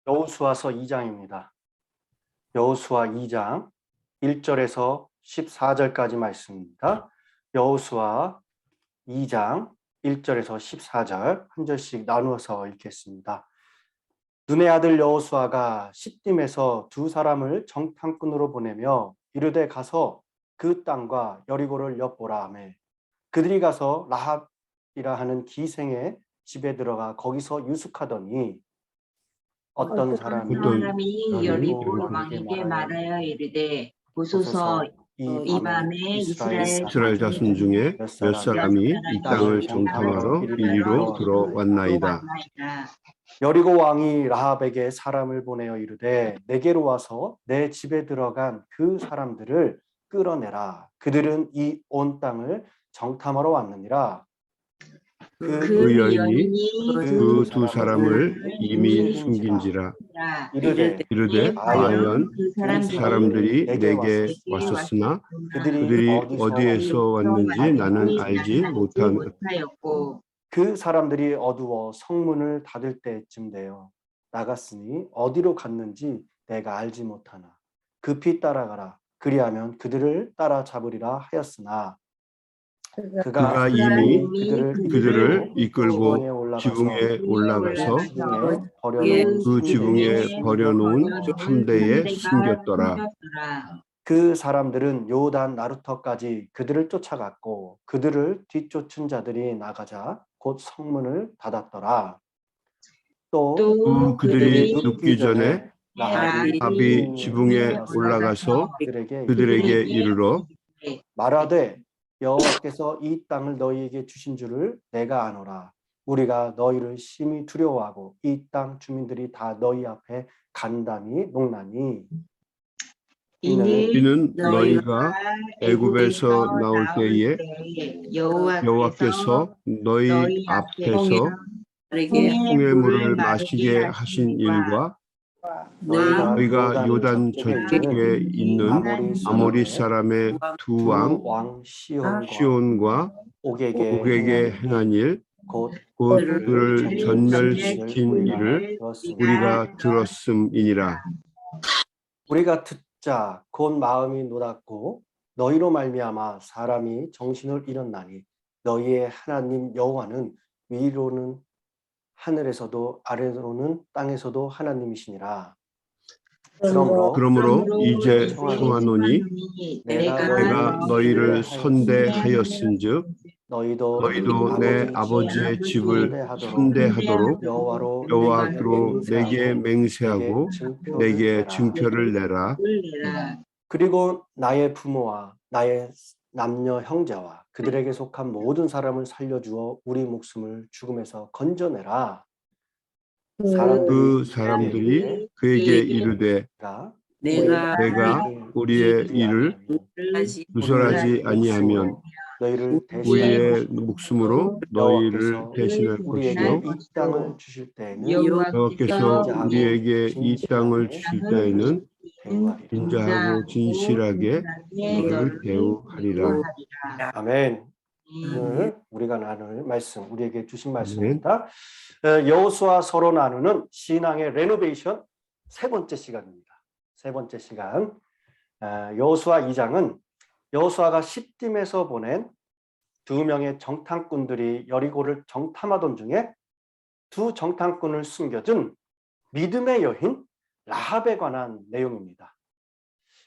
여호수아서 2장입니다. 여호수아 2장 1절에서 14절까지 말씀입니다. 여호수아 2장 1절에서 14절 한 절씩 나누어서 읽겠습니다. 눈의 아들 여호수아가 시딤에서 두 사람을 정탐꾼으로 보내며 이르되 가서 그 땅과 여리고를 엿보라 하매 그들이 가서 라합이라 하는 기생의 집에 들어가 거기서 유숙하더니 어떤 사람이 여리고 왕에게 말하여 이르되 보소서 이 밤에 이스라엘 자손 중에 몇 사람이 이 땅을 정탐하러 이리로 들어왔나이다. 여리고 왕이 라합에게 사람을 보내어 이르되 내게로 와서 내 집에 들어간 그 사람들을 끌어내라. 그들은 이 온 땅을 정탐하러 왔느니라. 그 여인이 그 두 사람을 이미 숨긴지라. 이르되 과연 그 사람들이 내게 왔었으나 그들이 어디에서 왔는지 나는 알지 못하였고 그 사람들이 어두워 성문을 닫을 때쯤 되어 나갔으니 어디로 갔는지 내가 알지 못하나 급히 따라가라. 그리하면 그들을 따라잡으리라 하였으나 그가 이미 그들을 이끌고 지붕에 올라가서 그 지붕에 버려놓은 함대에 숨겼더라. 그 사람들은 요단 나루터까지 그들을 쫓아갔고 그들을 뒤쫓은 자들이 나가자 곧 성문을 닫았더라. 또 그들이 눕기 전에 라합이 지붕에 올라가서 그들에게 이르러 말하되 여호와께서 이 땅을 너희에게 주신 줄을 내가 아노라. 우리가 너희를 심히 두려워하고 이 땅 주민들이 다 너희 앞에 간담이 녹나니 이는 너희가 애굽에서 나올 때에 여호와께서 너희 앞에서 홍해물을 마시게 하신 일과 너희가 요단 저쪽에 있는 아모리 사람의 두 왕 시온과 옥에게 행한 일, 곧 그를 전멸시킨 일을 우리가 들었음이니라. 우리가 듣자 곧 마음이 놓았고 너희로 말미암아 사람이 정신을 잃었나니 너희의 하나님 여호와는 위로는 하늘에서도 아래로는 땅에서도 하나님이시니라. 그러므로 이제 청하노니 내가 너희를 선대하였은즉 너희도 내 아버지의 집을 선대하도록 여호와로 내게 맹세하고 내게 증표를 내라. 그리고 나의 부모와 나의 남녀 형제와 그들에게 속한 모든 사람을 살려주어 우리 목숨을 죽음에서 건져내라. 그 사람들이 그에게 이르되 내가 우리의 일을 누설하지 아니하면 우리의 목숨으로 너희를 대신할 것이요 여호와께서 우리에게 이 땅을 주실 때에는 인자하고 진실하게 너를 대우하리라. 아멘. 오늘 우리가 나눌 말씀, 우리에게 주신 말씀입니다. 여호수아 서로 나누는 신앙의 레노베이션 세 번째 시간입니다. 세 번째 시간. 여호수아 2장은 여호수아가 시딤에서 보낸 두 명의 정탐꾼들이 여리고를 정탐하던 중에 두 정탐꾼을 숨겨준 믿음의 여인 라합에 관한 내용입니다.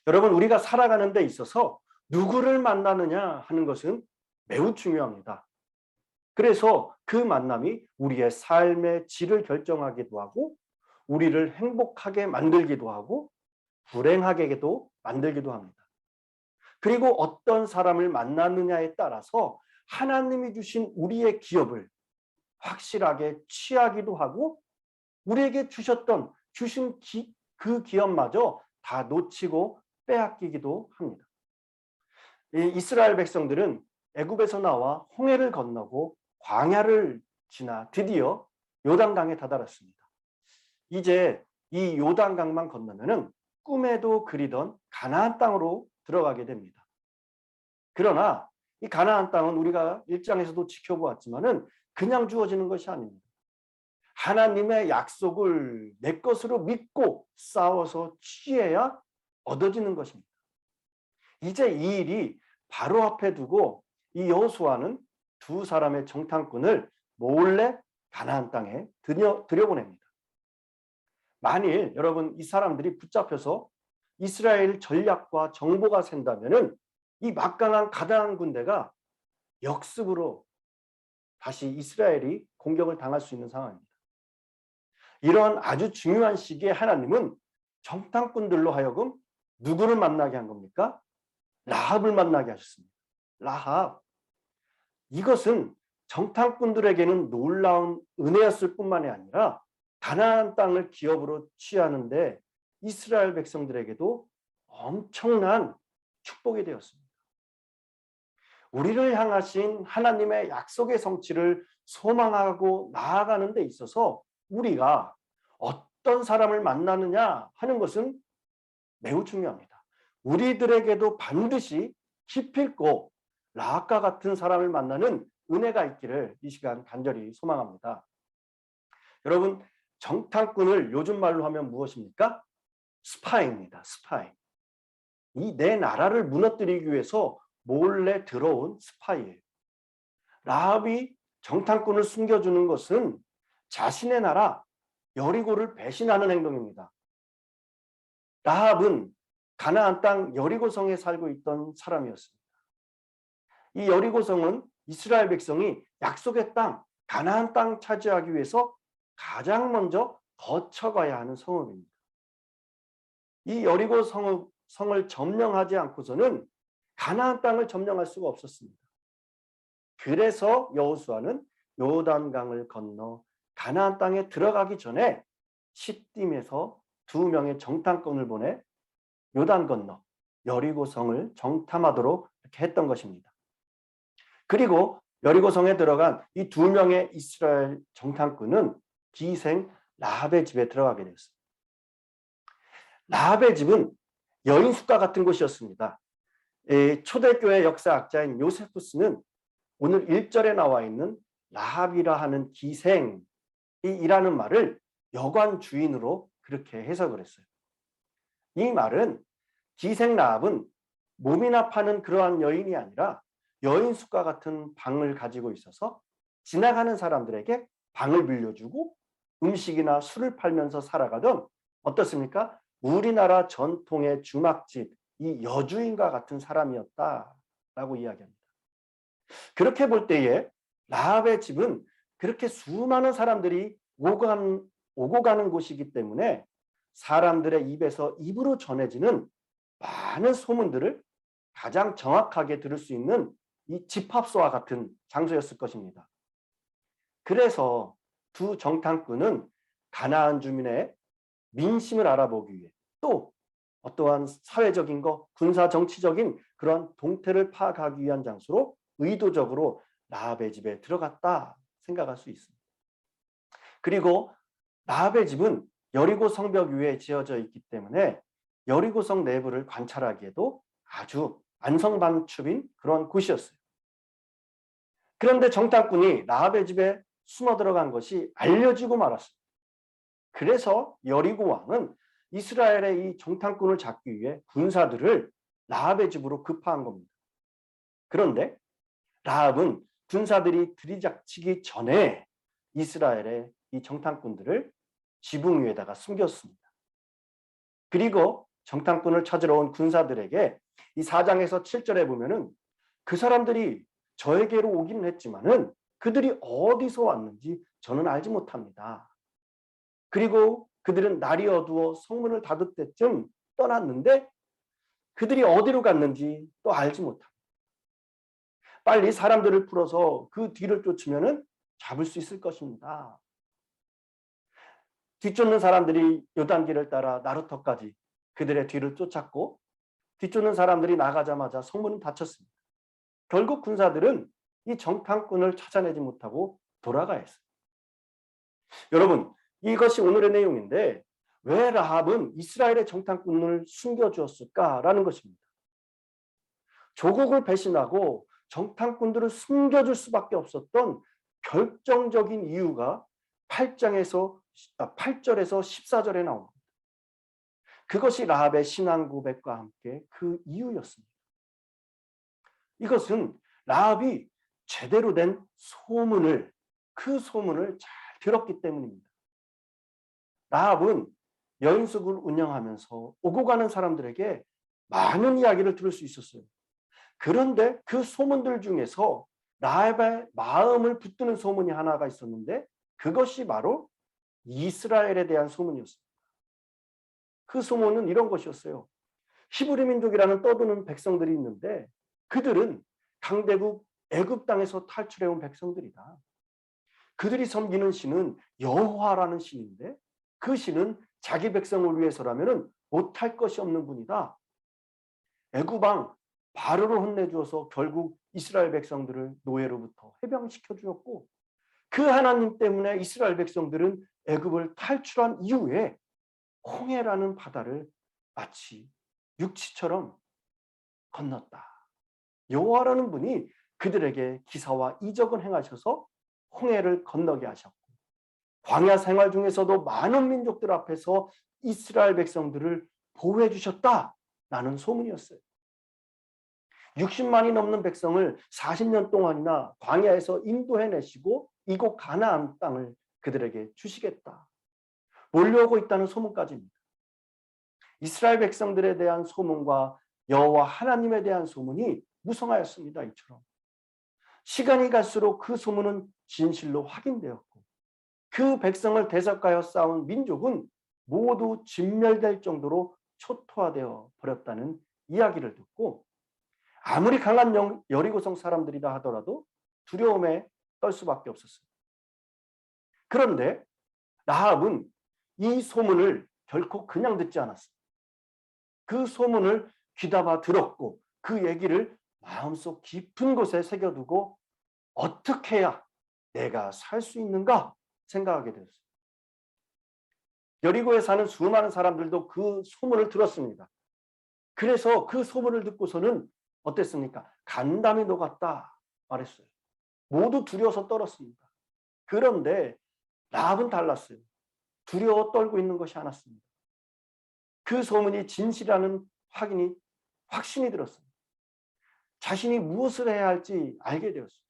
여러분, 우리가 살아가는 데 있어서 누구를 만나느냐 하는 것은 매우 중요합니다. 그래서 그 만남이 우리의 삶의 질을 결정하기도 하고 우리를 행복하게 만들기도 하고 불행하게도 만들기도 합니다. 그리고 어떤 사람을 만나느냐에 따라서 하나님이 주신 우리의 기업을 확실하게 취하기도 하고 우리에게 주신 그 기업마저 다 놓치고 빼앗기기도 합니다. 이스라엘 백성들은 애굽에서 나와 홍해를 건너고 광야를 지나 드디어 요단강에 다다랐습니다. 이제 이 요단강만 건너면은 꿈에도 그리던 가나안 땅으로 들어가게 됩니다. 그러나 이 가나안 땅은 우리가 1장에서도 지켜보았지만은 그냥 주어지는 것이 아닙니다. 하나님의 약속을 내 것으로 믿고 싸워서 취해야 얻어지는 것입니다. 이제 이 일이 바로 앞에 두고 이 여호수아는 두 사람의 정탐꾼을 몰래 가나안 땅에 들여보냅니다. 만일 여러분 이 사람들이 붙잡혀서 이스라엘 전략과 정보가 샌다면은 이 막강한 가나안 군대가 역습으로 다시 이스라엘이 공격을 당할 수 있는 상황입니다. 이런 아주 중요한 시기에 하나님은 정탐꾼들로 하여금 누구를 만나게 한 겁니까? 라합을 만나게 하셨습니다. 라합. 이것은 정탐꾼들에게는 놀라운 은혜였을 뿐만이 아니라 가나안 땅을 기업으로 취하는데 이스라엘 백성들에게도 엄청난 축복이 되었습니다. 우리를 향하신 하나님의 약속의 성취를 소망하고 나아가는 데 있어서 우리가 어떤 사람을 만나느냐 하는 것은 매우 중요합니다. 우리들에게도 반드시 기필코 라합과 같은 사람을 만나는 은혜가 있기를 이 시간 간절히 소망합니다. 여러분, 정탐꾼을 요즘 말로 하면 무엇입니까? 스파이입니다. 스파이. 이 내 나라를 무너뜨리기 위해서 몰래 들어온 스파이예요. 라합이 정탐꾼을 숨겨주는 것은 자신의 나라 여리고를 배신하는 행동입니다. 라합은 가나안 땅 여리고성에 살고 있던 사람이었습니다. 이 여리고성은 이스라엘 백성이 약속의 땅, 가나안 땅 차지하기 위해서 가장 먼저 거쳐가야 하는 성읍입니다. 이 여리고 성을 점령하지 않고서는 가나안 땅을 점령할 수가 없었습니다. 그래서 여호수아는 요단강을 건너 가나안 땅에 들어가기 전에 시딤에서 2명의 정탐꾼을 보내 요단 건너 여리고성을 정탐하도록 이렇게 했던 것입니다. 그리고 여리고성에 들어간 이 2명의 이스라엘 정탐꾼은 기생 라합의 집에 들어가게 되었습니다. 라합의 집은 여인숙과 같은 곳이었습니다. 초대교회 역사학자인 요세푸스는 오늘 1절에 나와 있는 라합이라 하는 기생이라는 말을 여관 주인으로 그렇게 해석을 했어요. 이 말은 기생 라합은 몸이나 파는 그러한 여인이 아니라 여인숙과 같은 방을 가지고 있어서 지나가는 사람들에게 방을 빌려주고 음식이나 술을 팔면서 살아가던 어떻습니까? 우리나라 전통의 주막집, 이 여주인과 같은 사람이었다라고 이야기합니다. 그렇게 볼 때에 라합의 집은 그렇게 수많은 사람들이 오고 가는 곳이기 때문에 사람들의 입에서 입으로 전해지는 많은 소문들을 가장 정확하게 들을 수 있는 이 집합소와 같은 장소였을 것입니다. 그래서 두 정탐꾼은 가나안 주민의 민심을 알아보기 위해 또 어떠한 사회적인 것, 군사 정치적인 그런 동태를 파악하기 위한 장소로 의도적으로 라합의 집에 들어갔다 생각할 수 있습니다. 그리고 라합의 집은 여리고 성벽 위에 지어져 있기 때문에 여리고성 내부를 관찰하기에도 아주 안성방춥인 그런 곳이었어요. 그런데 정탐꾼이 라합의 집에 숨어 들어간 것이 알려지고 말았습니다. 그래서 여리고 왕은 이스라엘의 이 정탐꾼을 잡기 위해 군사들을 라합의 집으로 급파한 겁니다. 그런데 라합은 군사들이 들이닥치기 전에 이스라엘의 이 정탐꾼들을 지붕 위에다가 숨겼습니다. 그리고 정탐꾼을 찾으러 온 군사들에게 이 4장에서 7절에 보면은 그 사람들이 저에게로 오기는 했지만은 그들이 어디서 왔는지 저는 알지 못합니다. 그리고 그들은 날이 어두워 성문을 닫을 때쯤 떠났는데 그들이 어디로 갔는지 또 알지 못합니다. 빨리 사람들을 풀어서 그 뒤를 쫓으면은 잡을 수 있을 것입니다. 뒤쫓는 사람들이 요단길을 따라 나루터까지 그들의 뒤를 쫓았고 뒤쫓는 사람들이 나가자마자 성문은 닫혔습니다. 결국 군사들은 이 정탐꾼을 찾아내지 못하고 돌아가야 했어요. 여러분, 이것이 오늘의 내용인데 왜 라합은 이스라엘의 정탐꾼을 숨겨주었을까라는 것입니다. 조국을 배신하고 정탐꾼들을 숨겨줄 수밖에 없었던 결정적인 이유가 8절에서 14절에 나옵니다. 그것이 라합의 신앙 고백과 함께 그 이유였습니다. 이것은 라합이 제대로 된 소문을, 그 소문을 잘 들었기 때문입니다. 라합은 여인숙을 운영하면서 오고 가는 사람들에게 많은 이야기를 들을 수 있었어요. 그런데 그 소문들 중에서 라합의 마음을 붙드는 소문이 하나가 있었는데 그것이 바로 이스라엘에 대한 소문이었습니다. 그 소문은 이런 것이었어요. 히브리 민족이라는 떠드는 백성들이 있는데 그들은 강대국 애굽 땅에서 탈출해온 백성들이다. 그들이 섬기는 신은 여호와라는 신인데 그 신은 자기 백성을 위해서라면 못할 것이 없는 분이다. 애굽 왕 바로를 혼내주어서 결국 이스라엘 백성들을 노예로부터 해방시켜 주었고 그 하나님 때문에 이스라엘 백성들은 애굽을 탈출한 이후에 홍해라는 바다를 마치 육지처럼 건넜다. 여호와라는 분이 그들에게 기사와 이적을 행하셔서 홍해를 건너게 하셨고 광야 생활 중에서도 많은 민족들 앞에서 이스라엘 백성들을 보호해 주셨다라는 소문이었어요. 60만이 넘는 백성을 40년 동안이나 광야에서 인도해내시고 이곳 가나안 땅을 그들에게 주시겠다. 몰려오고 있다는 소문까지입니다. 이스라엘 백성들에 대한 소문과 여호와 하나님에 대한 소문이 무성하였습니다. 이처럼 시간이 갈수록 그 소문은 진실로 확인되었고 그 백성을 대적하여 싸운 민족은 모두 진멸될 정도로 초토화되어 버렸다는 이야기를 듣고 아무리 강한 여리고성 사람들이라 하더라도 두려움에 떨 수밖에 없었습니다. 그런데 라합은 이 소문을 결코 그냥 듣지 않았습니다. 그 소문을 귀담아 들었고 그 얘기를 마음속 깊은 곳에 새겨두고 어떻게 해야 내가 살 수 있는가 생각하게 되었습니다. 여리고에 사는 수많은 사람들도 그 소문을 들었습니다. 그래서 그 소문을 듣고서는 어땠습니까? 간담이 녹았다 말했어요. 모두 두려워서 떨었습니다. 그런데 라합은 달랐어요. 두려워 떨고 있는 것이 않았습니다. 그 소문이 진실이라는 확신이 들었습니다. 자신이 무엇을 해야 할지 알게 되었습니다.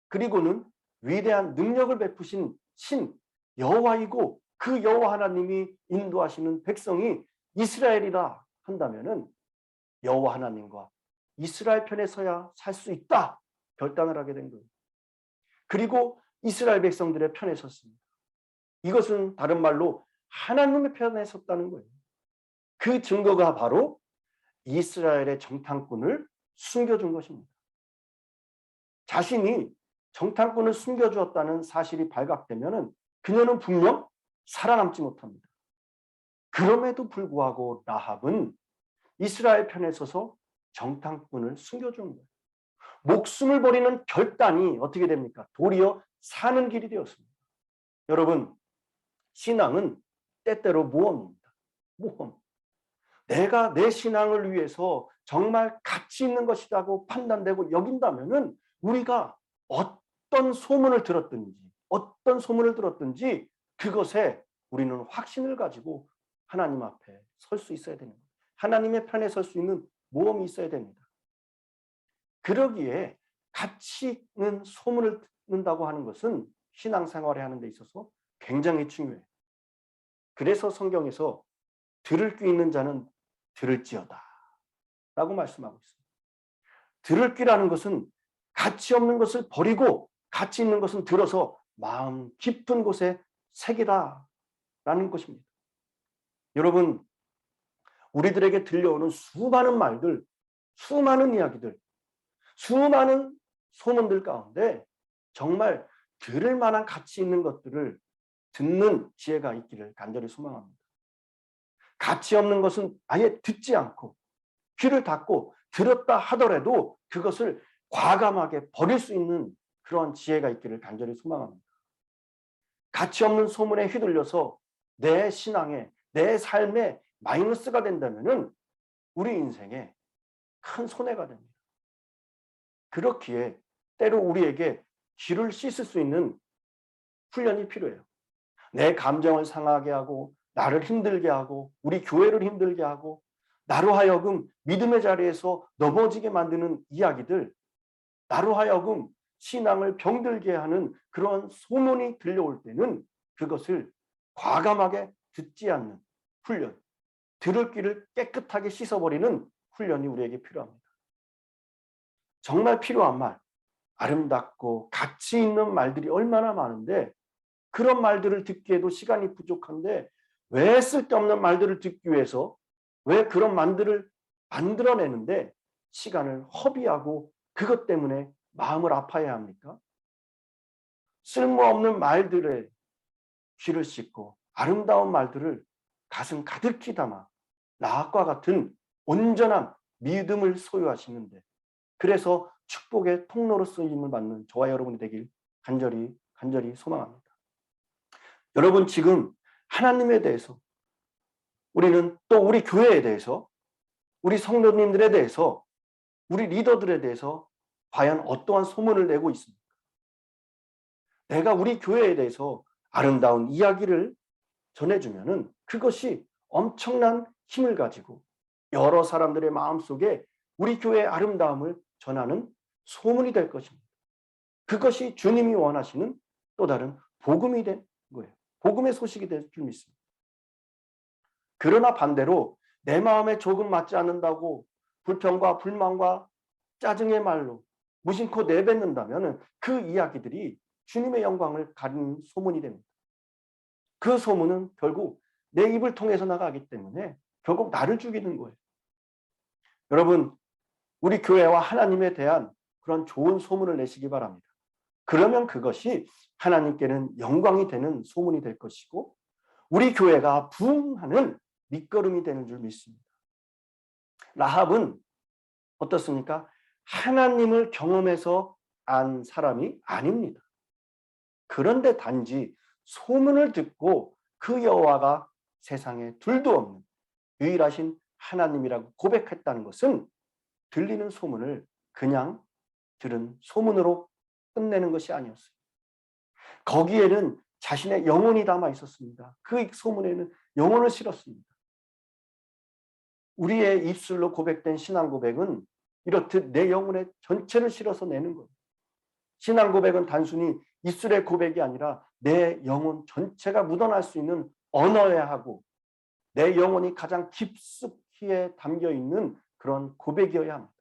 그리고는 위대한 능력을 베푸신 신 여호와이고 그 여호와 하나님이 인도하시는 백성이 이스라엘이라 한다면은 여호와 하나님과 이스라엘 편에 서야 살 수 있다 결단을 하게 된 거예요. 그리고 이스라엘 백성들의 편에 섰습니다. 이것은 다른 말로 하나님의 편에 섰다는 거예요. 그 증거가 바로 이스라엘의 정탐꾼을 숨겨준 것입니다. 자신이 정탐꾼을 숨겨주었다는 사실이 발각되면 그녀는 분명 살아남지 못합니다. 그럼에도 불구하고 라합은 이스라엘 편에 서서 정탐꾼을 숨겨준 거예요. 목숨을 버리는 결단이 어떻게 됩니까? 도리어 사는 길이 되었습니다. 여러분, 신앙은 때때로 모험입니다. 모험. 내가 내 신앙을 위해서 정말 가치 있는 것이라고 판단되고 여긴다면은 우리가 어떤 소문을 들었든지 그것에 우리는 확신을 가지고 하나님 앞에 설 수 있어야 됩니다. 하나님의 편에 설 수 있는 모험이 있어야 됩니다. 그러기에 가치 있는 소문을 듣는다고 하는 것은 신앙생활에 하는 데 있어서 굉장히 중요해요. 그래서 성경에서 들을 귀 있는 자는 들을지어다 라고 말씀하고 있습니다. 들을 귀라는 것은 가치 없는 것을 버리고 가치 있는 것은 들어서 마음 깊은 곳에 새기다라는 것입니다. 여러분, 우리들에게 들려오는 수많은 말들, 수많은 이야기들, 수많은 소문들 가운데 정말 들을 만한 가치 있는 것들을 듣는 지혜가 있기를 간절히 소망합니다. 가치 없는 것은 아예 듣지 않고 귀를 닫고 들었다 하더라도 그것을 과감하게 버릴 수 있는 그러한 지혜가 있기를 간절히 소망합니다. 가치 없는 소문에 휘둘려서 내 신앙에, 내 삶에 마이너스가 된다면은 우리 인생에 큰 손해가 됩니다. 그렇기에 때로 우리에게 귀를 씻을 수 있는 훈련이 필요해요. 내 감정을 상하게 하고 나를 힘들게 하고 우리 교회를 힘들게 하고 나로 하여금 믿음의 자리에서 넘어지게 만드는 이야기들, 나로 하여금 신앙을 병들게 하는 그런 소문이 들려올 때는 그것을 과감하게 듣지 않는 훈련, 들을 귀를 깨끗하게 씻어버리는 훈련이 우리에게 필요합니다. 정말 필요한 말, 아름답고 가치 있는 말들이 얼마나 많은데 그런 말들을 듣기에도 시간이 부족한데 왜 쓸데없는 말들을 듣기 위해서 왜 그런 말들을 만들어내는데 시간을 허비하고 그것 때문에 마음을 아파해야 합니까? 쓸모없는 말들에 귀를 씻고 아름다운 말들을 가슴 가득히 담아 라합과 같은 온전한 믿음을 소유하시는데 그래서 축복의 통로로 쓰임을 받는 저와 여러분이 되길 간절히 소망합니다. 여러분 지금 하나님에 대해서 우리는 또 우리 교회에 대해서 우리 성도님들에 대해서 우리 리더들에 대해서 과연 어떠한 소문을 내고 있습니까? 내가 우리 교회에 대해서 아름다운 이야기를 전해주면은 그것이 엄청난 힘을 가지고 여러 사람들의 마음속에 우리 교회의 아름다움을 전하는 소문이 될 것입니다. 그것이 주님이 원하시는 또 다른 복음이 된 거예요. 복음의 소식이 될 줄 믿습니다. 그러나 반대로 내 마음에 조금 맞지 않는다고 불평과 불만과 짜증의 말로 무심코 내뱉는다면 그 이야기들이 주님의 영광을 가리는 소문이 됩니다. 그 소문은 결국 내 입을 통해서 나가기 때문에 결국 나를 죽이는 거예요. 여러분, 우리 교회와 하나님에 대한 그런 좋은 소문을 내시기 바랍니다. 그러면 그것이 하나님께는 영광이 되는 소문이 될 것이고 우리 교회가 부흥하는 밑거름이 되는 줄 믿습니다. 라합은 어떻습니까? 하나님을 경험해서 안 사람이 아닙니다. 그런데 단지 소문을 듣고 그 여호와가 세상에 둘도 없는 유일하신 하나님이라고 고백했다는 것은 들리는 소문을 그냥 들은 소문으로 끝내는 것이 아니었어요. 거기에는 자신의 영혼이 담아 있었습니다. 그 소문에는 영혼을 실었습니다. 우리의 입술로 고백된 신앙 고백은 이렇듯 내 영혼의 전체를 실어서 내는 거예요. 신앙 고백은 단순히 입술의 고백이 아니라 내 영혼 전체가 묻어날 수 있는 언어여야 하고 내 영혼이 가장 깊숙이에 담겨 있는 그런 고백이어야 합니다.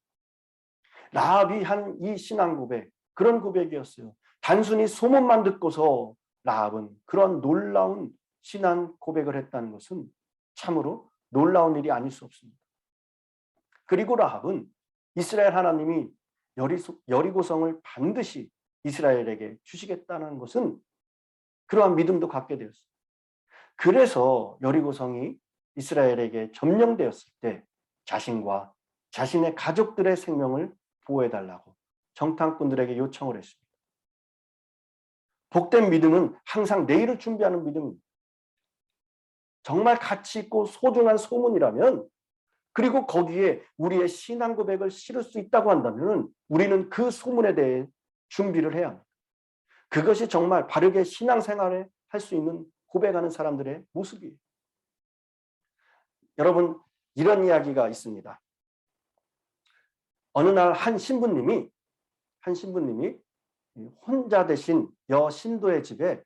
라합이 한 이 신앙 고백, 그런 고백이었어요. 단순히 소문만 듣고서 라합은 그런 놀라운 신앙 고백을 했다는 것은 참으로 놀라운 일이 아닐 수 없습니다. 그리고 라합은 이스라엘 하나님이 여리고성을 반드시 이스라엘에게 주시겠다는 것은 그러한 믿음도 갖게 되었습니다. 그래서 여리고성이 이스라엘에게 점령되었을 때 자신과 자신의 가족들의 생명을 보호해달라고 정탐꾼들에게 요청을 했습니다. 복된 믿음은 항상 내일을 준비하는 믿음입니다. 정말 가치 있고 소중한 소문이라면 그리고 거기에 우리의 신앙 고백을 실을 수 있다고 한다면 우리는 그 소문에 대해 준비를 해야 합니다. 그것이 정말 바르게 신앙생활을 할 수 있는 고백하는 사람들의 모습이에요. 여러분, 이런 이야기가 있습니다. 어느 날 한 신부님이 혼자 되신 여신도의 집에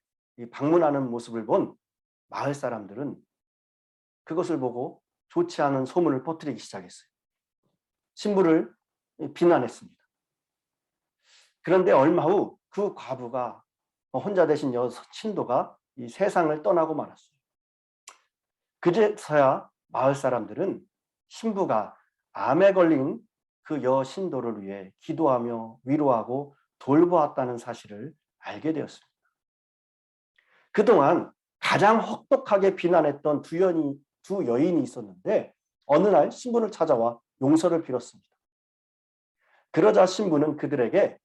방문하는 모습을 본 마을 사람들은 그것을 보고 좋지 않은 소문을 퍼뜨리기 시작했어요. 신부를 비난했습니다. 그런데 얼마 후 그 과부가 혼자 되신 여신도가 이 세상을 떠나고 말았어요. 그제서야 마을 사람들은 신부가 암에 걸린 그 여신도를 위해 기도하며 위로하고 돌보았다는 사실을 알게 되었습니다. 그동안 가장 혹독하게 비난했던 두 여인이 있었는데 어느 날 신부를 찾아와 용서를 빌었습니다. 그러자 신부는 그들에게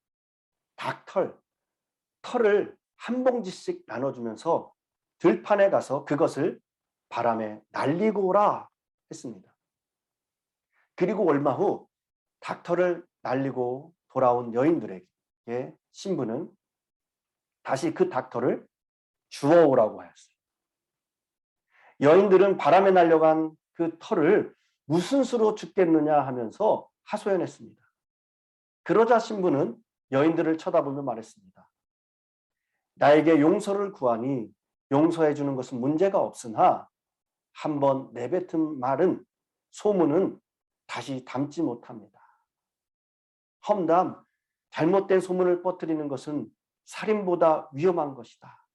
털을 한 봉지씩 나눠주면서 들판에 가서 그것을 바람에 날리고 오라 했습니다. 그리고 얼마 후 닭털을 날리고 돌아온 여인들에게 신부는 다시 그 닭털을 주워오라고 하였어요. 여인들은 바람에 날려간 그 털을 무슨 수로 줍겠느냐 하면서 하소연했습니다. 그러자 신부는 여인들을 쳐다보며 말했습니다. 나에게 용서를 구하니 용서해 주는 것은 문제가 없으나 한번 내뱉은 말은 소문은 다시 담지 못합니다. 험담, 잘못된 소문을 퍼뜨리는 것은 살인보다 위험한 것이다.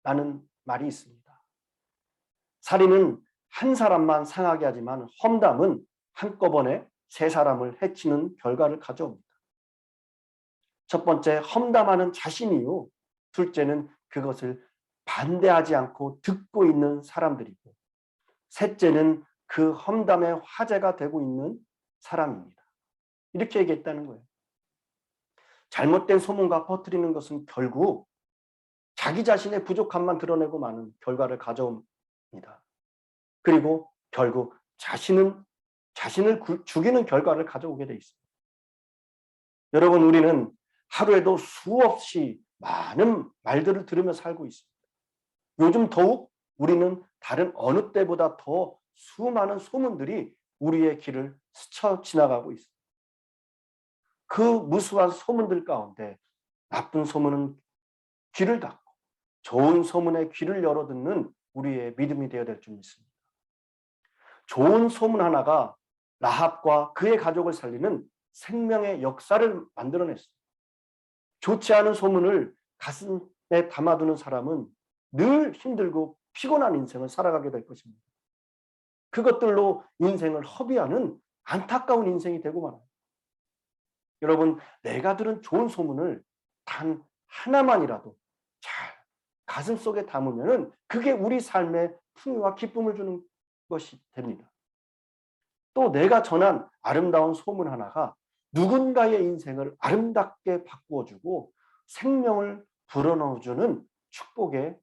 라는 말이 있습니다. 살인은 한 사람만 상하게 하지만 험담은 한꺼번에 세 사람을 해치는 결과를 가져옵니다. 첫 번째, 험담하는 자신이요. 둘째는 그것을 반대하지 않고 듣고 있는 사람들이고, 셋째는 그 험담의 화제가 되고 있는 사람입니다. 이렇게 얘기했다는 거예요. 잘못된 소문과 퍼뜨리는 것은 결국 자기 자신의 부족함만 드러내고 마는 결과를 가져옵니다. 그리고 결국 자신을 죽이는 결과를 가져오게 돼 있습니다. 여러분, 우리는 하루에도 수없이 많은 말들을 들으며 살고 있습니다. 요즘 더욱 우리는 다른 어느 때보다 더 수많은 소문들이 우리의 길을 스쳐 지나가고 있습니다. 그 무수한 소문들 가운데 나쁜 소문은 귀를 닫고 좋은 소문에 귀를 열어 듣는 우리의 믿음이 되어야 될 줄 믿습니다. 좋은 소문 하나가 라합과 그의 가족을 살리는 생명의 역사를 만들어냈습니다. 좋지 않은 소문을 가슴에 담아두는 사람은 늘 힘들고 피곤한 인생을 살아가게 될 것입니다. 그것들로 인생을 허비하는 안타까운 인생이 되고 말아요. 여러분, 내가 들은 좋은 소문을 단 하나만이라도 잘 가슴속에 담으면 그게 우리 삶에 풍요와 기쁨을 주는 것이 됩니다. 또 내가 전한 아름다운 소문 하나가 누군가의 인생을 아름답게 바꾸어주고 생명을 불어넣어주는 축복의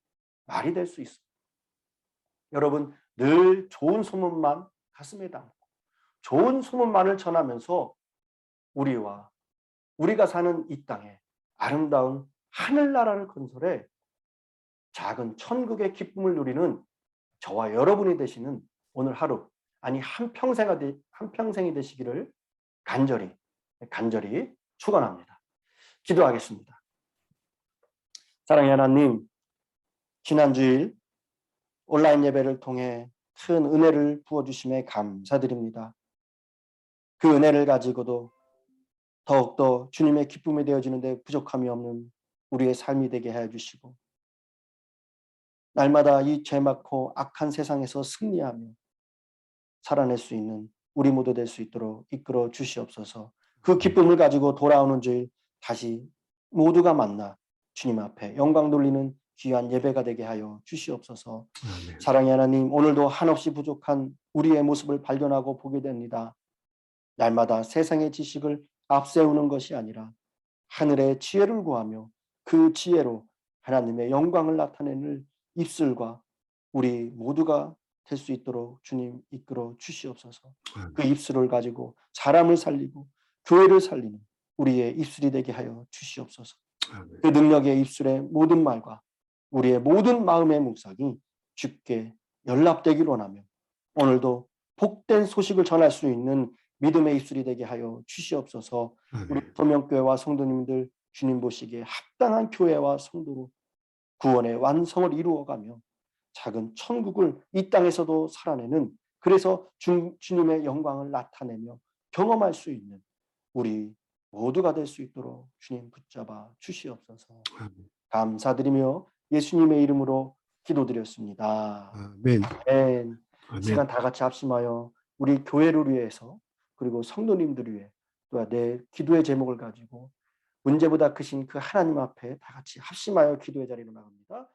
말이 될 수 있습니다. 여러분, 늘 좋은 소문만 가슴에 담고 좋은 소문만을 전하면서 우리가 사는 이 땅에 아름다운 하늘나라를 건설해 작은 천국의 기쁨을 누리는 저와 여러분이 되시는 오늘 하루, 아니 한평생이 되시기를 간절히 축원합니다. 기도하겠습니다. 사랑의 하나님, 지난주일 온라인 예배를 통해 큰 은혜를 부어주심에 감사드립니다. 그 은혜를 가지고도 더욱더 주님의 기쁨이 되어지는데 부족함이 없는 우리의 삶이 되게 해주시고, 날마다 이 죄 많고 악한 세상에서 승리하며 살아낼 수 있는 우리 모두 될 수 있도록 이끌어 주시옵소서. 그 기쁨을 가지고 돌아오는 주일 다시 모두가 만나 주님 앞에 영광 돌리는 귀한 예배가 되게 하여 주시옵소서. 아멘. 사랑의 하나님, 오늘도 한없이 부족한 우리의 모습을 발견하고 보게 됩니다. 날마다 세상의 지식을 앞세우는 것이 아니라 하늘의 지혜를 구하며 그 지혜로 하나님의 영광을 나타내는 입술과 우리 모두가 될 수 있도록 주님 이끌어 주시옵소서. 그 입술을 가지고 사람을 살리고 교회를 살리는 우리의 입술이 되게 하여 주시옵소서. 그 능력의 입술의 모든 말과 우리의 모든 마음의 묵상이 주께 연락되길 원하며 오늘도 복된 소식을 전할 수 있는 믿음의 입술이 되게 하여 주시옵소서. 우리 소명교회와 성도님들 주님 보시기에 합당한 교회와 성도로 구원의 완성을 이루어가며 작은 천국을 이 땅에서도 살아내는, 그래서 주님의 영광을 나타내며 경험할 수 있는 우리 모두가 될 수 있도록 주님 붙잡아 주시옵소서. 감사드리며 예수님의 이름으로 기도드렸습니다. 아멘. 아멘. 시간 다 같이 합심하여 우리 교회를 위해서 그리고 성도님들을 위해 또 내 기도의 제목을 가지고 문제보다 크신 그 하나님 앞에 다 같이 합심하여 기도의 자리로 나갑니다.